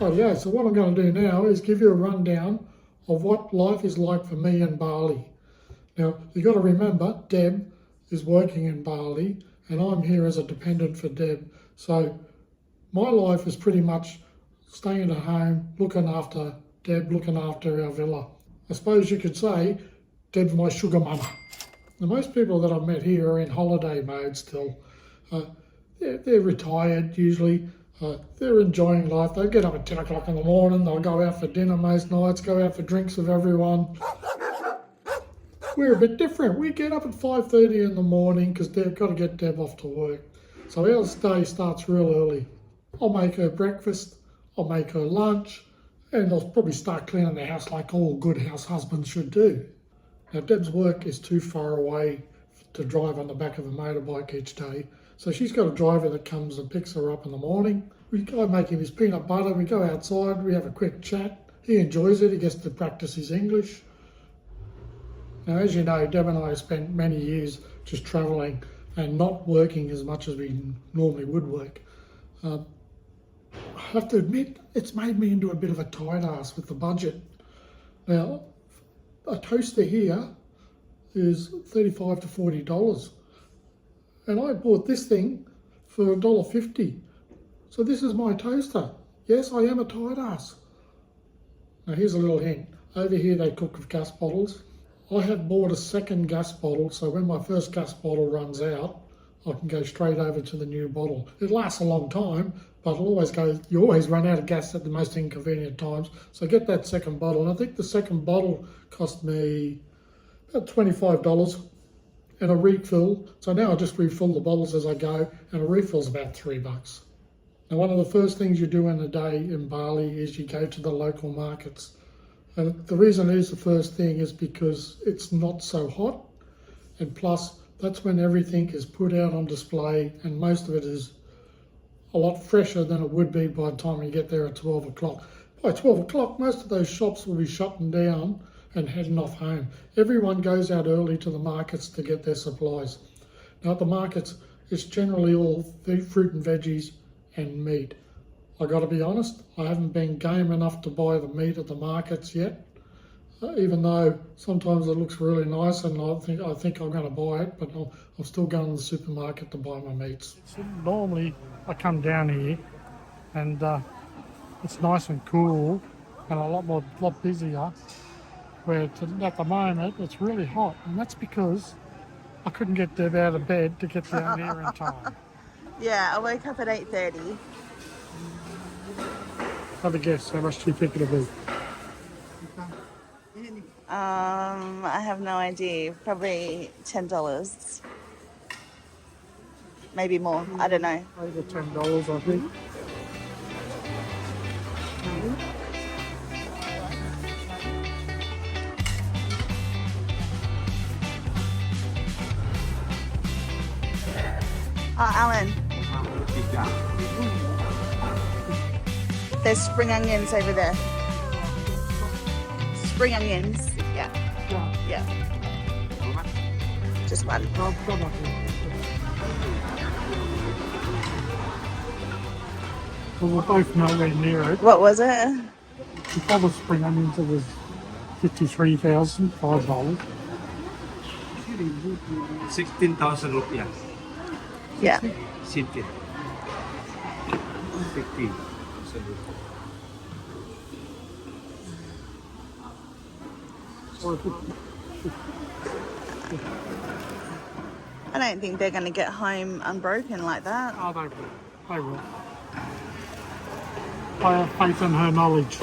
Oh yeah, so what I'm going to do now is give you a rundown of what life is like for me in Bali. Now, you've got to remember, Deb is working in Bali and I'm here as a dependent for Deb. So my life is pretty much staying at home, looking after Deb, looking after our villa. I suppose you could say Deb's my sugar mama. Now, most people that I've met here are in holiday mode still. They're retired usually. They're enjoying life. They get up at 10 o'clock in the morning. They'll go out for dinner most nights, go out for drinks with everyone. We're a bit different. We get up at 5:30 in the morning because they've got to get Deb off to work. So our day starts real early. I'll make her breakfast, I'll make her lunch, and I'll probably start cleaning the house like all good house husbands should do. Now Deb's work is too far away to drive on the back of a motorbike each day. So she's got a driver that comes and picks her up in the morning. We go make him his peanut butter, we go outside, we have a quick chat. He enjoys it, he gets to practice his English. Now, as you know, Deb and I have spent many years just travelling and not working as much as we normally would work. I have to admit, it's made me into a bit of a tight ass with the budget. Now, a toaster here is $35 to $40. And I bought this thing for $1.50. So this is my toaster. Yes, I am a tight ass. Now here's a little hint. Over here they cook with gas bottles. I have bought a second gas bottle, so when my first gas bottle runs out, I can go straight over to the new bottle. It lasts a long time, but you always run out of gas at the most inconvenient times. So get that second bottle. And I think the second bottle cost me about $25 and a refill. So now I just refill the bottles as I go, and a refill's about $3. Now one of the first things you do in a day in Bali is you go to the local markets. And the reason it is the first thing is because it's not so hot, and plus that's when everything is put out on display, and most of it is a lot fresher than it would be by the time you get there at 12 o'clock. By 12 o'clock, most of those shops will be shutting down and heading off home. Everyone goes out early to the markets to get their supplies. Now at the markets, it's generally all fruit and veggies and meat. I got to be honest, I haven't been game enough to buy the meat at the markets yet, even though sometimes it looks really nice and I think I'm going to buy it, but I'm still going to the supermarket to buy my meats. Normally I come down here and it's nice and cool and a lot busier, where at the moment it's really hot, and that's because I couldn't get Deb out of bed to get down here in time. Yeah, I woke up at 8:30. Have a guess, how much do you think it'll be? I have no idea. Probably $10. Maybe more. I don't know. Over $10, I think. Oh, Alan. There's spring onions over there. Spring onions. Yeah. Yeah. Just one. Well, we're both nowhere near it. What was it? Before the spring onions, it was $53,005. 16,000 rupiah. Yeah. 15,000 rupiah. I don't think they're going to get home unbroken like that. Oh, they will. They will. I have faith in her knowledge.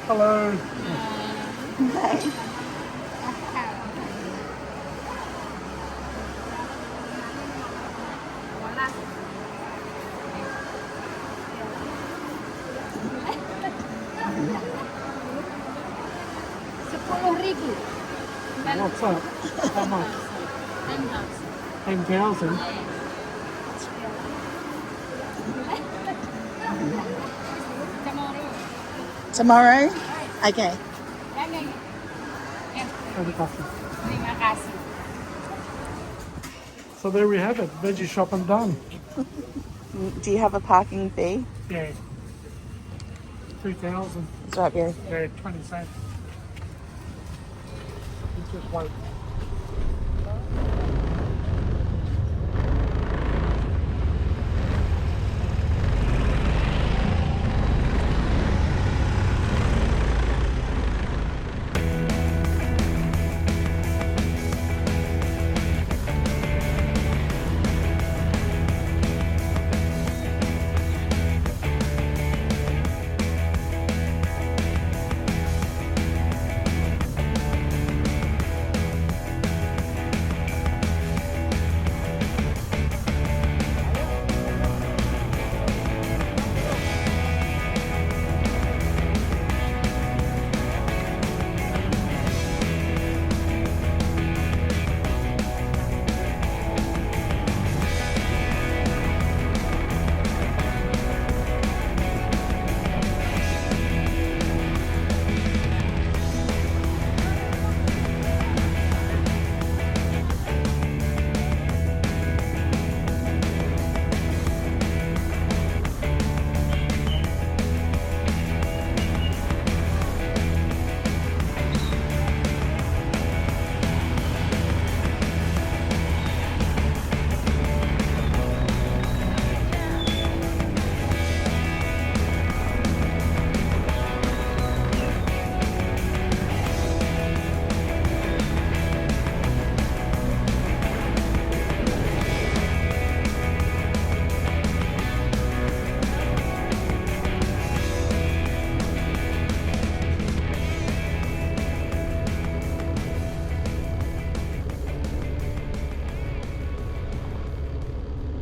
Hello. Okay. What's up? How much? 10,000. Tomorrow? Okay. So there we have it, veggie shopping done. Do you have a parking fee? Yeah, 2,000. That's right, yeah. Yeah, 20 cents. You just wait.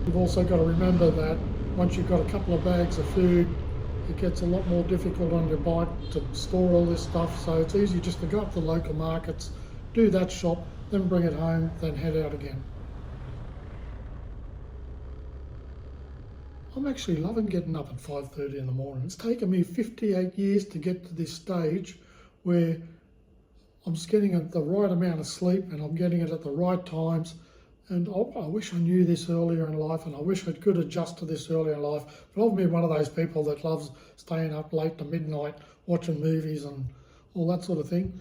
You've also got to remember that once you've got a couple of bags of food, it gets a lot more difficult on your bike to store all this stuff. So it's easy just to go up to the local markets, do that shop, then bring it home, then head out again. I'm actually loving getting up at 5:30 in the morning. It's taken me 58 years to get to this stage where I'm just getting the right amount of sleep and I'm getting it at the right times. And I wish I knew this earlier in life, and I wish I could adjust to this earlier in life. But I've been one of those people that loves staying up late to midnight, watching movies and all that sort of thing.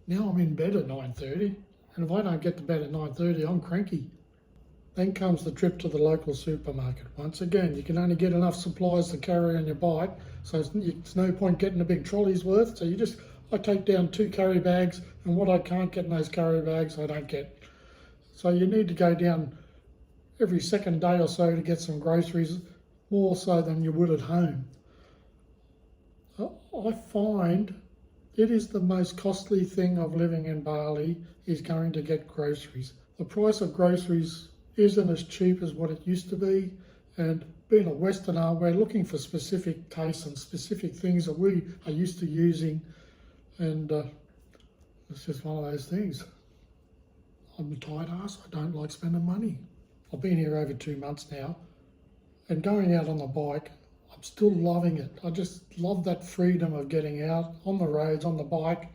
Now I'm in bed at 9:30, and if I don't get to bed at 9:30, I'm cranky. Then comes the trip to the local supermarket. Once again, you can only get enough supplies to carry on your bike, so it's no point getting a big trolley's worth. So I take down 2 carry bags, and what I can't get in those carry bags, I don't get. So you need to go down every second day or so to get some groceries, more so than you would at home. I find it is the most costly thing of living in Bali is going to get groceries. The price of groceries isn't as cheap as what it used to be, and being a Westerner, we're looking for specific tastes and specific things that we are used to using, and it's just one of those things. I'm a tight ass. I don't like spending money. I've been here over 2 months now, and going out on the bike, I'm still loving it. I just love that freedom of getting out on the roads, on the bike,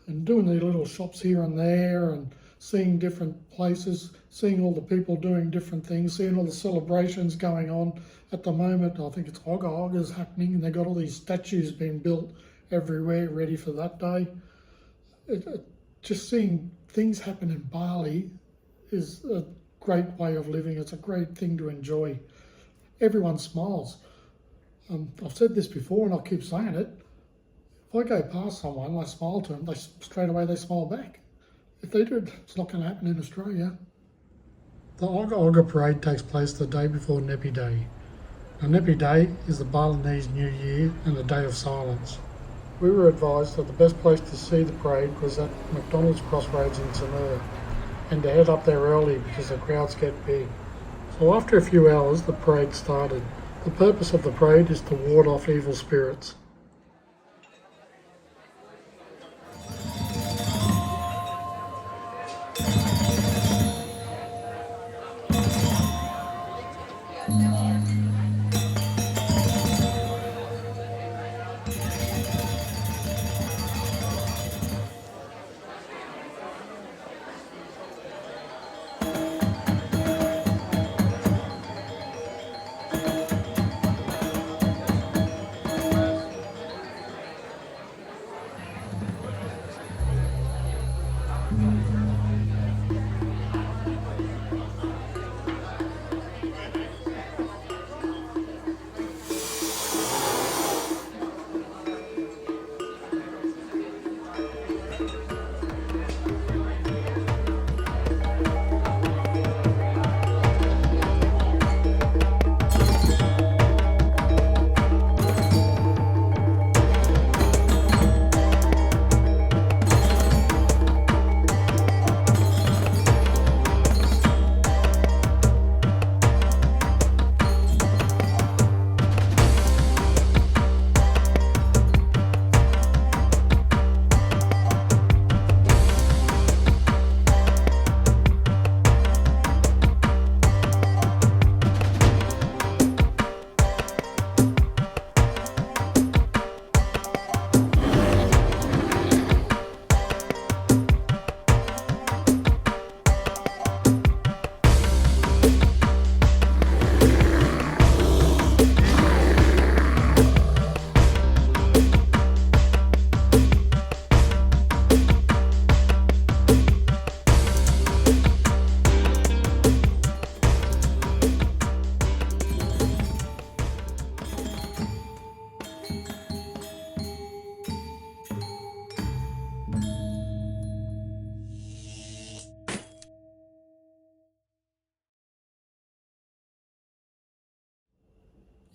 and doing the little shops here and there, and seeing different places, seeing all the people doing different things, seeing all the celebrations going on. At the moment, I think it's Ogga Ogga's happening, and they've got all these statues being built everywhere ready for that day. Just seeing things happen in Bali is a great way of living. It's a great thing to enjoy. Everyone smiles. I've said this before and I'll keep saying it. If I go past someone and I smile to them, straight away they smile back. If they do, it's not going to happen in Australia. The Ogga Ogga parade takes place the day before Nepi Day. Now, Nepi Day is the Balinese New Year and the Day of Silence. We were advised that the best place to see the parade was at McDonald's Crossroads in Sanur, and to head up there early because the crowds get big. So after a few hours, the parade started. The purpose of the parade is to ward off evil spirits.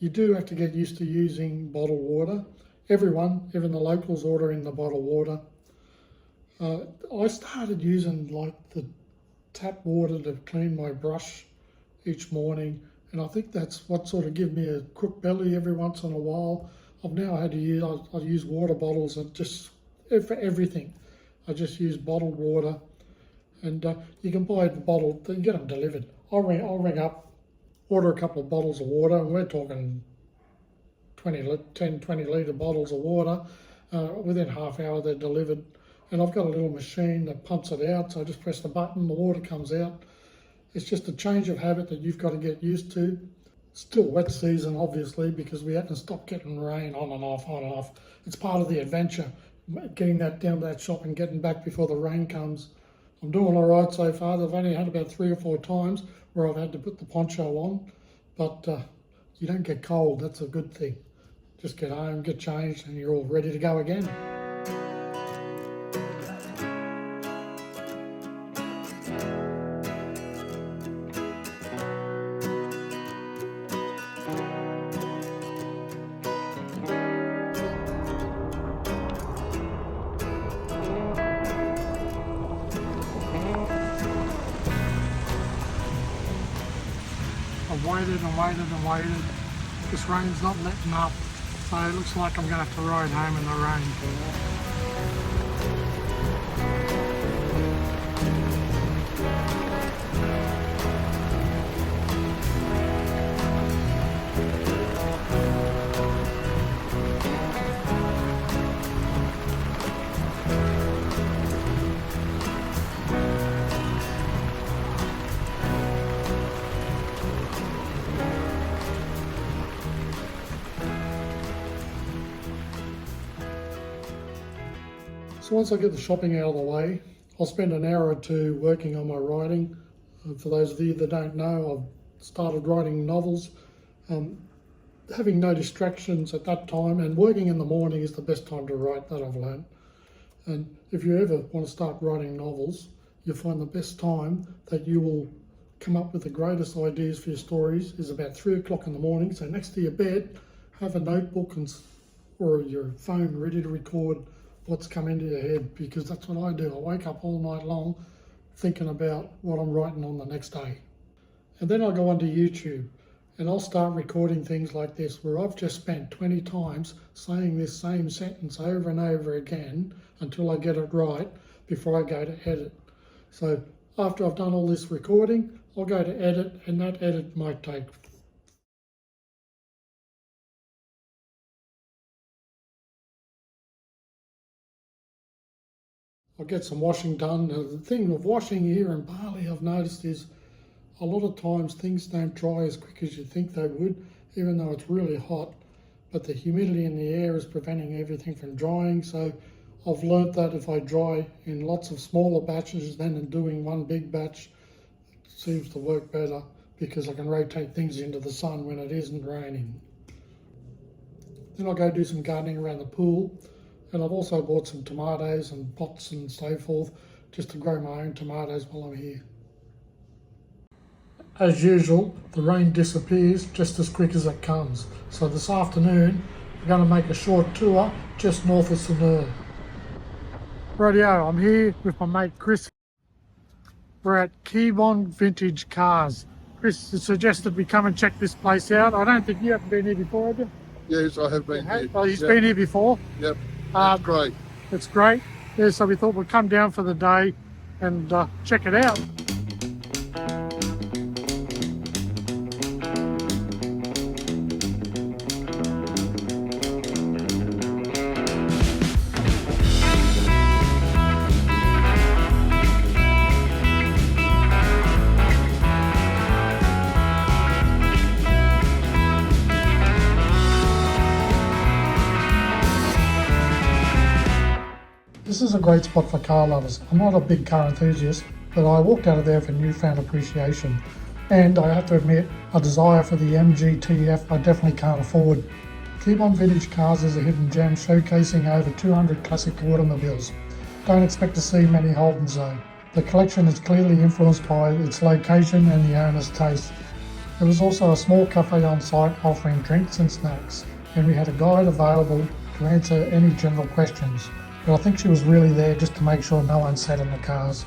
you do have to get used to using bottled water. Everyone, even the locals, ordering the bottled water. I started using like the tap water to clean my brush each morning, and I think that's what sort of gives me a crook belly every once in a while. I've now had to use, I use water bottles and just for everything. I just use bottled water, and you can buy the bottled, you get them delivered. I'll ring up, order a couple of bottles of water, and we're talking 20 litre bottles of water. Within half hour they're delivered, and I've got a little machine that pumps it out, so I just press the button, the water comes out. It's just a change of habit that you've got to get used to. Still wet season, obviously, because we haven't stopped getting rain on and off, on and off. It's part of the adventure, getting that down to that shop and getting back before the rain comes. I'm doing all right so far. I've only had about 3 or 4 times where I've had to put the poncho on, but you don't get cold. That's a good thing. Just get home, get changed, and you're all ready to go again. I've waited and waited and waited. This rain's not letting up, so it looks like I'm going to have to ride home in the rain. So once I get the shopping out of the way, I'll spend an hour or 2 working on my writing. For those of you that don't know, I've started writing novels. Having no distractions at that time, and working in the morning is the best time to write, that I've learned. And if you ever want to start writing novels, you'll find the best time that you will come up with the greatest ideas for your stories is about 3 o'clock in the morning. So next to your bed, have a notebook or your phone ready to record what's come into your head, because that's what I do. I wake up all night long thinking about what I'm writing on the next day. And then I'll go onto YouTube and I'll start recording things like this, where I've just spent 20 times saying this same sentence over and over again until I get it right before I go to edit. So after I've done all this recording, I'll go to edit, and that edit might take I'll get some washing done. The thing with washing here in Bali, I've noticed, is a lot of times things don't dry as quick as you think they would, even though it's really hot. But the humidity in the air is preventing everything from drying. So I've learnt that if I dry in lots of smaller batches than in doing one big batch, it seems to work better, because I can rotate things into the sun when it isn't raining. Then I'll go do some gardening around the pool. And I've also bought some tomatoes and pots and so forth, just to grow my own tomatoes while I'm here. As usual, the rain disappears just as quick as it comes. So this afternoon, we're going to make a short tour just north of Sanur. Rightio, I'm here with my mate Chris. We're at Livin Vintage Cars. Chris suggested we come and check this place out. I don't think you haven't been here before, have you? Yes, I have been here. Oh, he's been here before? Yep. That's great. It's great. Yeah, so we thought we'd come down for the day and check it out. This is a great spot for car lovers. I'm not a big car enthusiast, but I walked out of there with a newfound appreciation. And I have to admit, a desire for the MGTF I definitely can't afford. Livin Vintage Cars is a hidden gem showcasing over 200 classic automobiles. Don't expect to see many Holdens though. The collection is clearly influenced by its location and the owner's taste. There was also a small cafe on site offering drinks and snacks, and we had a guide available to answer any general questions. But I think she was really there just to make sure no one sat in the cars.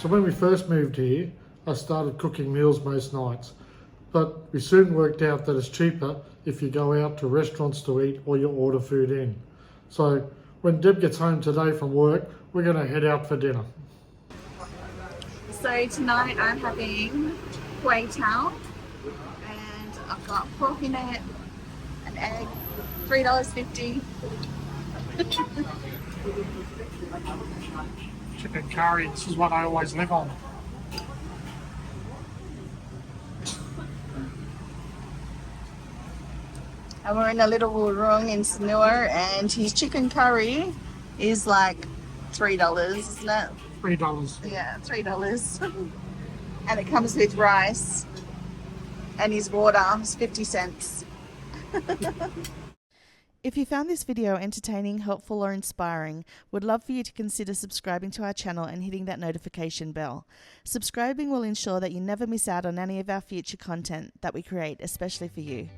So when we first moved here, I started cooking meals most nights, but we soon worked out that it's cheaper if you go out to restaurants to eat or you order food in. So when Deb gets home today from work, we're going to head out for dinner. So tonight I'm having kueh tao, and I've got pork in it, an egg, $3.50. Chicken curry, this is what I always live on. And we're in a little room in Sanur, and his chicken curry is like $3, isn't it? $3. Yeah, $3. And it comes with rice, and his water is 50 cents. If you found this video entertaining, helpful or inspiring, would love for you to consider subscribing to our channel and hitting that notification bell. Subscribing will ensure that you never miss out on any of our future content that we create especially for you.